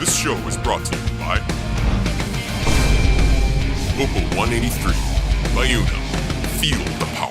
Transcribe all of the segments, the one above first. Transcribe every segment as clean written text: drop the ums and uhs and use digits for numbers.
This show is brought to you by Local 183, Layuna, feel the power.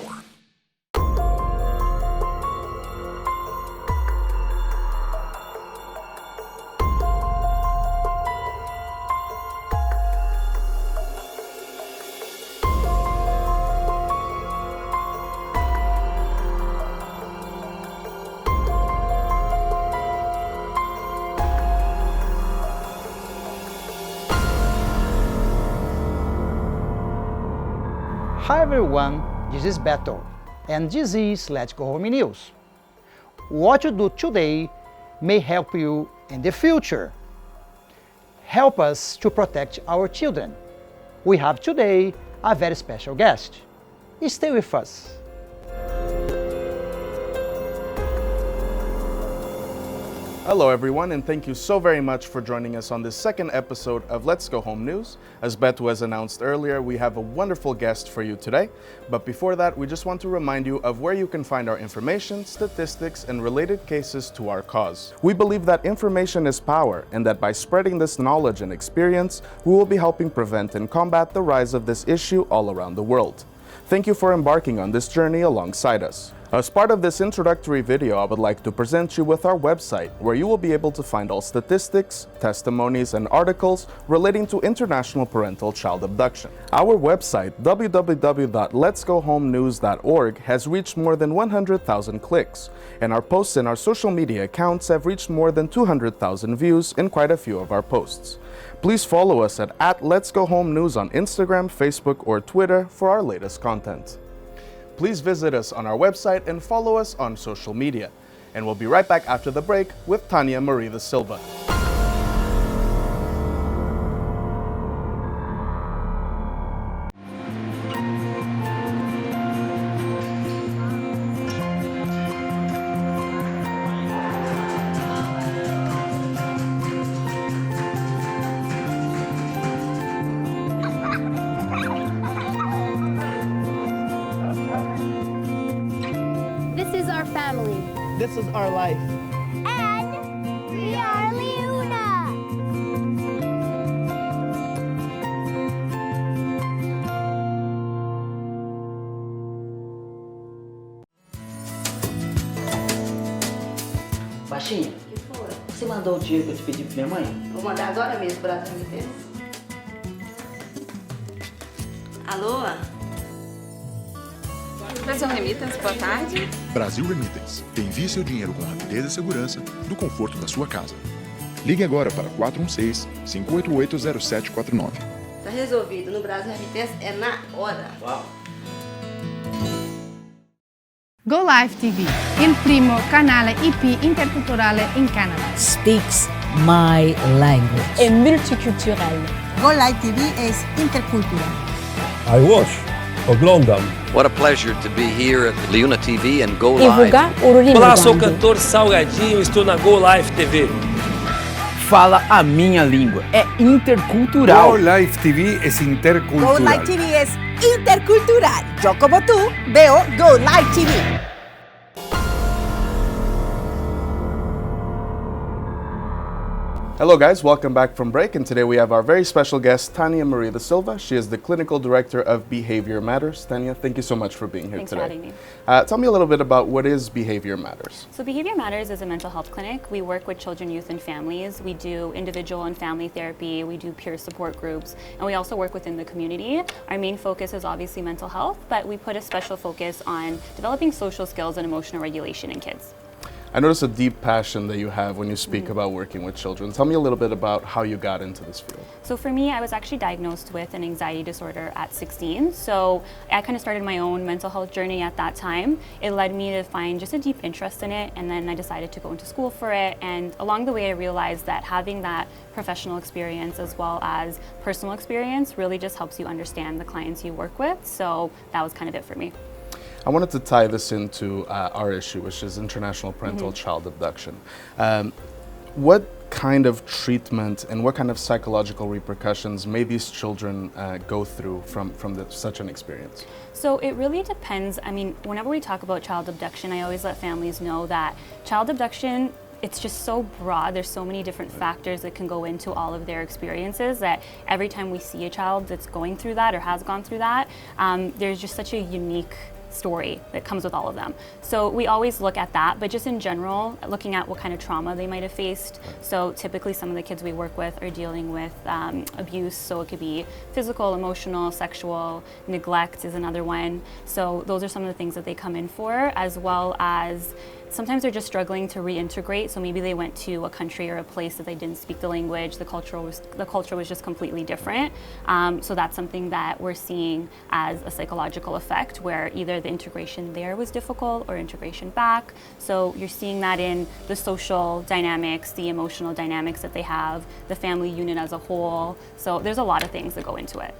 Hi everyone, this is Beto, and this is Let's Go Home News. What you do today may help you in the future. Help us to protect our children. We have today a very special guest. Stay with us. Hello everyone, and thank you so very much for joining us on this second episode of Let's Go Home News. As Beto has announced earlier, we have a wonderful guest for you today. But before that, we just want to remind you of where you can find our information, statistics, and related cases to our cause. We believe that information is power, and that by spreading this knowledge and experience, we will be helping prevent and combat the rise of this issue all around the world. Thank you for embarking on this journey alongside us. As part of this introductory video, I would like to present you with our website, where you will be able to find all statistics, testimonies, and articles relating to international parental child abduction. Our website, www.letsgohomenewsorg, has reached more than 100,000 clicks, and our posts in our social media accounts have reached more than 200,000 views in quite a few of our posts. Please follow us at Let's Go Home News on Instagram, Facebook, or Twitter for our latest content. Please visit us on our website and follow us on social media. And we'll be right back after the break with Tania DaSilva. This is our family. This is our life. And we are Leuna. Baixinha, O que foi? você mandou o dinheiro que eu te pedi pra minha mãe? Vou mandar agora mesmo para as remitências. Alô? Brasil Remittance, boa tarde. Brasil Remittance. Envie seu dinheiro com rapidez e segurança do conforto da sua casa. Ligue agora para 416-588-0749. Tá resolvido. No Brasil Remitências é na hora. Uau! Go Live TV, il primo canale IP interculturale in Canada. Speaks my language. È multiculturel. Go Live TV is intercultural. I watch Oglądam. What a pleasure to be here at Leuna TV and Go Live. Olá, sou o cantor Salgadinho, estou na Go Live TV. Fala a minha língua, é intercultural. Go Live TV es intercultural. Go Live TV es intercultural. Yo como tú veo Go Live TV. Hello guys, welcome back from break, and today we have our very special guest, Tania DaSilva. She is the Clinical Director of Behavior Matters. Tania, thank you so much for being here Thanks today. for having me. Tell me a little bit about what is Behavior Matters. So Behavior Matters is a mental health clinic. We work with children, youth, and families. We do individual and family therapy. We do peer support groups, and we also work within the community. Our main focus is obviously mental health, but we put a special focus on developing social skills and emotional regulation in kids. I notice a deep passion that you have when you speak about working with children. Tell me a little bit about how you got into this field. So for me, I was actually diagnosed with an anxiety disorder at 16. So I kind of started my own mental health journey at that time. It led me to find just a deep interest in it, and then I decided to go into school for it. And along the way, I realized that having that professional experience as well as personal experience really just helps you understand the clients you work with. So that was kind of it for me. I wanted to tie this into our issue, which is international parental child abduction. What kind of treatment and what kind of psychological repercussions may these children go through from such an experience? So it really depends. I mean, whenever we talk about child abduction, I always let families know that child abduction it's just so broad. There's so many different factors that can go into all of their experiences that every time we see a child that's going through that or has gone through that, there's just such a unique story that comes with all of them. So we always look at that, but just in general, looking at what kind of trauma they might have faced. So typically some of the kids we work with are dealing with abuse, so it could be physical, emotional, sexual, neglect is another one. So those are some of the things that they come in for, as well as sometimes they're just struggling to reintegrate. So maybe they went to a country or a place that they didn't speak the language. The culture was just completely different. So that's something that we're seeing as a psychological effect, where either the integration there was difficult or integration back. So you're seeing that in the social dynamics, the emotional dynamics that they have, the family unit as a whole. So there's a lot of things that go into it.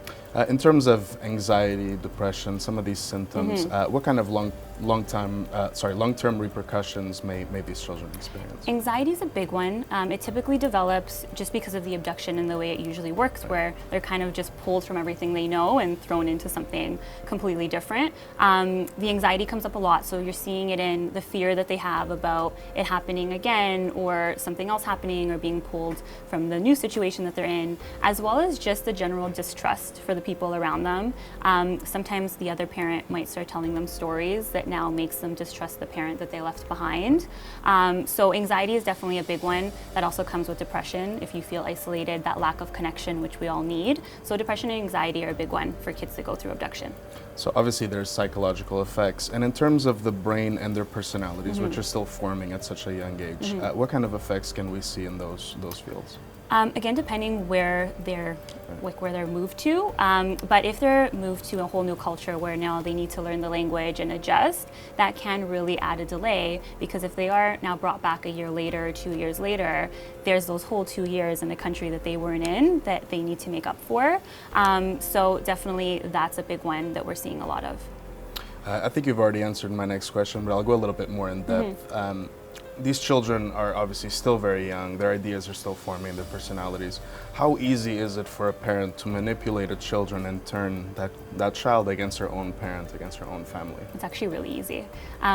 In terms of anxiety, depression, some of these symptoms, what kind of long-term repercussions may these children experience? Anxiety is a big one. It typically develops just because of the abduction and the way it usually works, where they're kind of just pulled from everything they know and thrown into something completely different. The anxiety comes up a lot, so you're seeing it in the fear that they have about it happening again, or something else happening, or being pulled from the new situation that they're in, as well as just the general distrust for the people around them. Sometimes the other parent might start telling them stories that now makes them distrust the parent that they left behind. So anxiety is definitely a big one. That also comes with depression. If you feel isolated, that lack of connection, which we all need. So depression and anxiety are a big one for kids that go through abduction. So obviously there's psychological effects. And in terms of the brain and their personalities, which are still forming at such a young age, what kind of effects can we see in those fields? Again, depending where they're moved to, but if they're moved to a whole new culture where now they need to learn the language and adjust, that can really add a delay, because if they are now brought back a year later or 2 years later, there's those whole 2 years in the country that they weren't in that they need to make up for. So definitely that's a big one that we're seeing a lot of. I think you've already answered my next question, but I'll go a little bit more in depth. These children are obviously still very young. Their ideas are still forming, their personalities. How easy is it for a parent to manipulate a children and turn that child against their own parent, against their own family? It's actually really easy.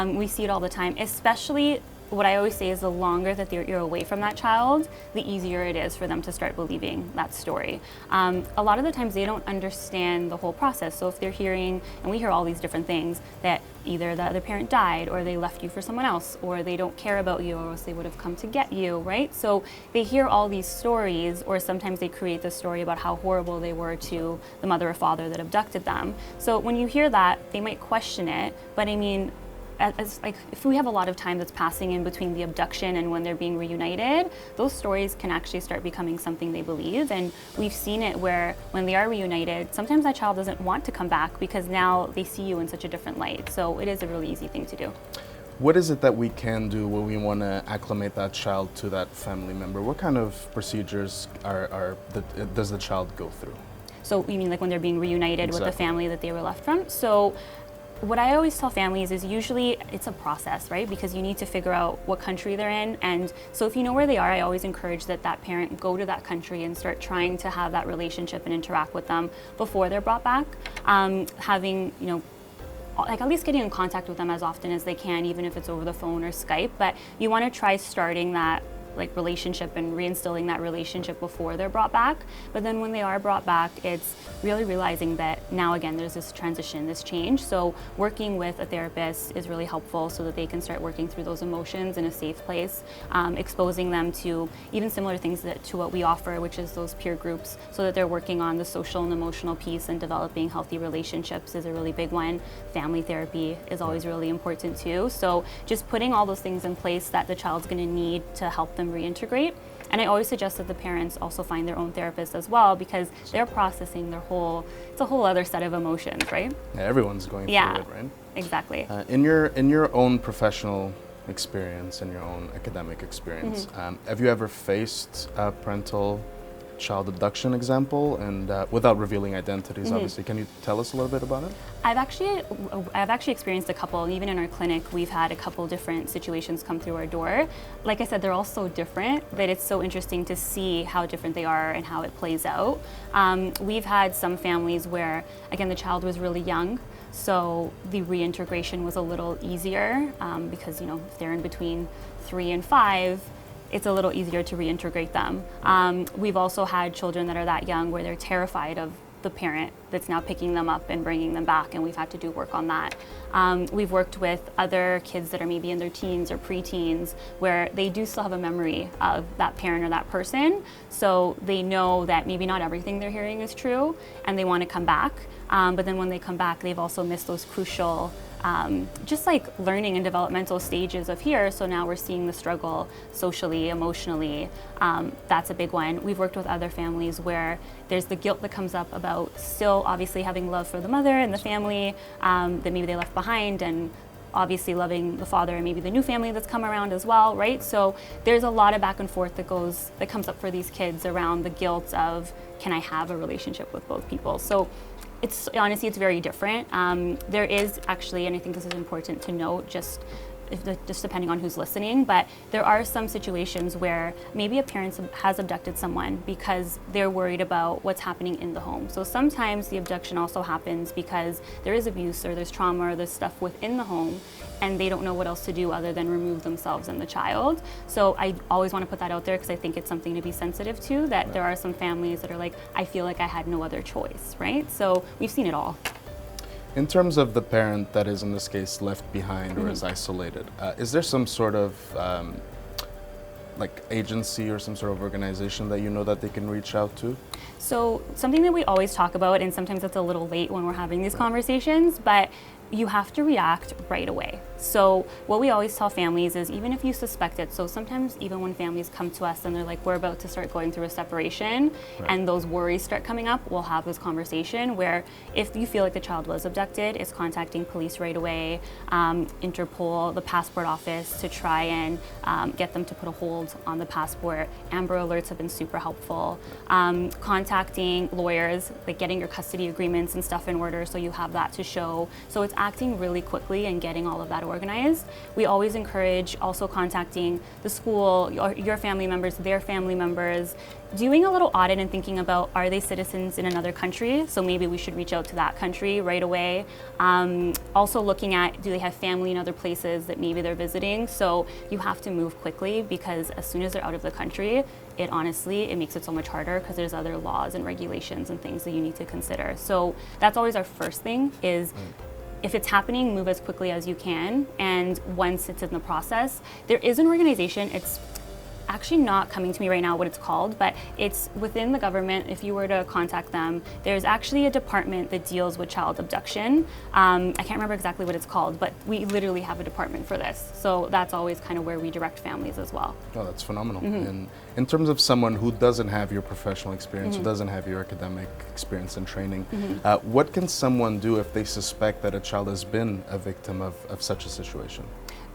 We see it all the time, especially what I always say is the longer that you're away from that child, the easier it is for them to start believing that story. A lot of the times they don't understand the whole process. So if they're hearing, and we hear all these different things, that either the other parent died, or they left you for someone else, or they don't care about you, or else they would have come to get you, right? So they hear all these stories, or sometimes they create the story about how horrible they were to the mother or father that abducted them. So when you hear that, they might question it, but I mean, if we have a lot of time that's passing in between the abduction and when they're being reunited, those stories can actually start becoming something they believe. And we've seen it where when they are reunited, sometimes that child doesn't want to come back because now they see you in such a different light. So it is a really easy thing to do. What is it that we can do when we want to acclimate that child to that family member? What kind of procedures does the child go through? So you mean like when they're being reunited with the family that they were left from? So what I always tell families is usually it's a process, right? Because you need to figure out what country they're in. And so if you know where they are, I always encourage that parent go to that country and start trying to have that relationship and interact with them before they're brought back. Having, like at least getting in contact with them as often as they can, even if it's over the phone or Skype. But you want to try starting that relationship and reinstilling that relationship before they're brought back. But then when they are brought back, it's really realizing that now again there's this transition, this change. So working with a therapist is really helpful so that they can start working through those emotions in a safe place, exposing them to even similar things to what we offer, which is those peer groups, so that they're working on the social and emotional piece, and developing healthy relationships is a really big one. Family therapy is always really important too. So just putting all those things in place that the child's going to need to help them reintegrate. And I always suggest that the parents also find their own therapist as well, because they're processing it's a whole other set of emotions, right? Yeah, everyone's going through it, right? Exactly. In your own professional experience, in your own academic experience, have you ever faced a parental child abduction example, and without revealing identities, obviously, can you tell us a little bit about it? I've actually experienced a couple, and even in our clinic, we've had a couple different situations come through our door. Like I said, they're all so different that it's so interesting to see how different they are and how it plays out. We've had some families where, again, the child was really young, so the reintegration was a little easier because, if they're in between 3 and 5, it's a little easier to reintegrate them. We've also had children that are that young where they're terrified of the parent that's now picking them up and bringing them back, and we've had to do work on that. We've worked with other kids that are maybe in their teens or preteens where they do still have a memory of that parent or that person, so they know that maybe not everything they're hearing is true and they want to come back, but then when they come back they've also missed those crucial just like learning and developmental stages of here. So now we're seeing the struggle socially, emotionally. That's a big one. We've worked with other families where there's the guilt that comes up about still obviously having love for the mother and the family that maybe they left behind, and obviously loving the father and maybe the new family that's come around as well, right? So there's a lot of back and forth that comes up for these kids around the guilt of, can I have a relationship with both people? So it's honestly, it's very different. There is actually, and I think this is important to note, just depending on who's listening, but there are some situations where maybe a parent has abducted someone because they're worried about what's happening in the home. So sometimes the abduction also happens because there is abuse or there's trauma or there's stuff within the home, and they don't know what else to do other than remove themselves and the child. So I always want to put that out there because I think it's something to be sensitive to, that there are some families that are like, I feel like I had no other choice, right? So we've seen it all. In terms of the parent that is in this case left behind or is isolated, is there some sort of like agency or some sort of organization that you know that they can reach out to? So something that we always talk about, and sometimes it's a little late when we're having these conversations, but you have to react right away. So what we always tell families is, even if you suspect it, so sometimes even when families come to us and they're like, we're about to start going through a separation, and those worries start coming up, we'll have this conversation where if you feel like the child was abducted, it's contacting police right away, Interpol, the passport office, to try and get them to put a hold on the passport. Amber Alerts have been super helpful. Contacting lawyers, like getting your custody agreements and stuff in order so you have that to show. So it's acting really quickly and getting all of that organized. We always encourage also contacting the school, your family members, their family members, doing a little audit and thinking about, are they citizens in another country? So maybe we should reach out to that country right away. Also looking at, do they have family in other places that maybe they're visiting? So you have to move quickly, because as soon as they're out of the country, it makes it so much harder because there's other laws and regulations and things that you need to consider. So that's always our first thing is, if it's happening, move as quickly as you can. And once it's in the process, there is an organization, it's actually not coming to me right now what it's called, but it's within the government. If you were to contact them, there's actually a department that deals with child abduction. I can't remember exactly what it's called, but we literally have a department for this. So that's always kind of where we direct families as well. Oh, that's phenomenal. And in terms of someone who doesn't have your professional experience, who doesn't have your academic experience and training, what can someone do if they suspect that a child has been a victim of such a situation?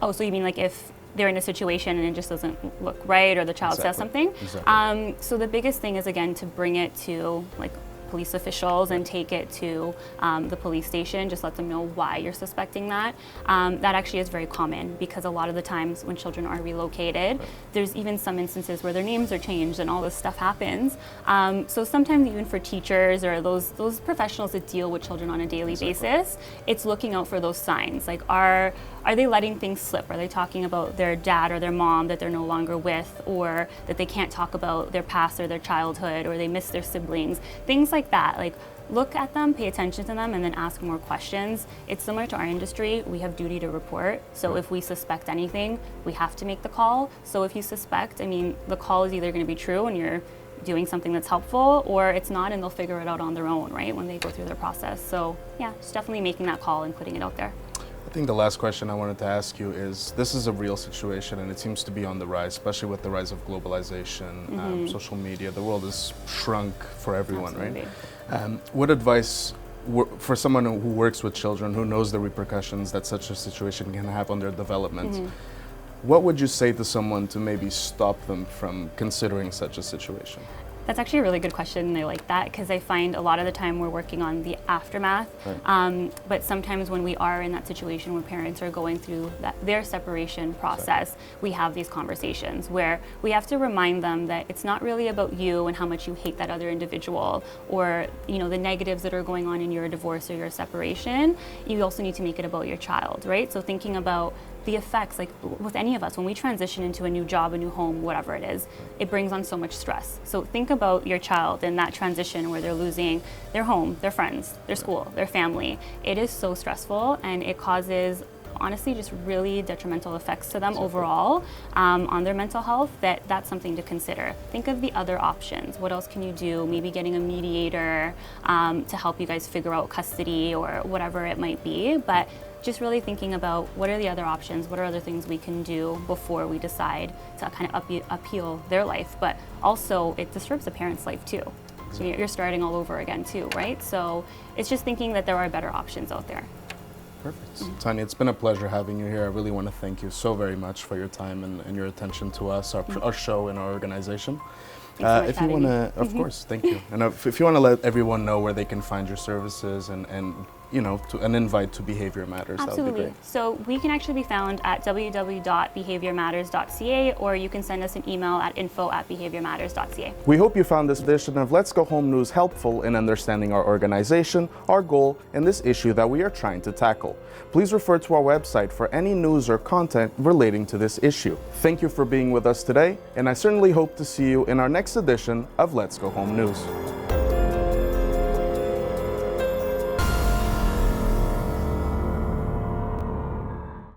Oh, so you mean like if they're in a situation and it just doesn't look right, or the child says something? So the biggest thing is, again, to bring it to like police officials and take it to the police station. Just let them know why you're suspecting that. That actually is very common, because a lot of the times when children are relocated, there's even some instances where their names are changed and all this stuff happens. So sometimes even for teachers or those professionals that deal with children on a daily basis, it's looking out for those signs. Like, are they letting things slip? Are they talking about their dad or their mom that they're no longer with, or that they can't talk about their past or their childhood, or they miss their siblings? Things like that. Like, look at them, pay attention to them, and then ask more questions. It's similar to our industry. We have duty to report. So if we suspect anything, we have to make the call. So if you suspect, I mean, the call is either going to be true and you're doing something that's helpful, or it's not, and they'll figure it out on their own, right, when they go through their process. So yeah, just definitely making that call and putting it out there. I think the last question I wanted to ask you is, this is a real situation and it seems to be on the rise, especially with the rise of globalization, social media. The world has shrunk for everyone, right? What advice for someone who works with children, who knows the repercussions that such a situation can have on their development, what would you say to someone to maybe stop them from considering such a situation? That's actually a really good question, and I like that, because I find a lot of the time we're working on the aftermath, but sometimes when we are in that situation where parents are going through their separation process, we have these conversations where we have to remind them that it's not really about you and how much you hate that other individual, or the negatives that are going on in your divorce or your separation. You also need to make it about your child, right? So thinking about the effects, like with any of us, when we transition into a new job, a new home, whatever it is, it brings on so much stress. So think about your child in that transition where they're losing their home, their friends, their school, their family. It is so stressful, and it causes honestly just really detrimental effects to them overall on their mental health. That's something to consider. Think of the other options. What else can you do? Maybe getting a mediator to help you guys figure out custody or whatever it might be. But just really thinking about what are the other options, what are other things we can do before we decide to kind of appeal their life. But also it disturbs the parent's life too. So you're starting all over again too, right? So it's just thinking that there are better options out there. Perfect. Tania, it's been a pleasure having you here. I really want to thank you so very much for your time and your attention to us, our show, and our organization. If you want to, of course, thank you. And if you want to let everyone know where they can find your services and you know, an invite to Behaviour Matters, that would be great. So we can actually be found at www.behaviormatters.ca, or you can send us an email at info@behaviormatters.ca. We hope you found this edition of Let's Go Home News helpful in understanding our organization, our goal, and this issue that we are trying to tackle. Please refer to our website for any news or content relating to this issue. Thank you for being with us today, and I certainly hope to see you in our next edition of Let's Go Home News.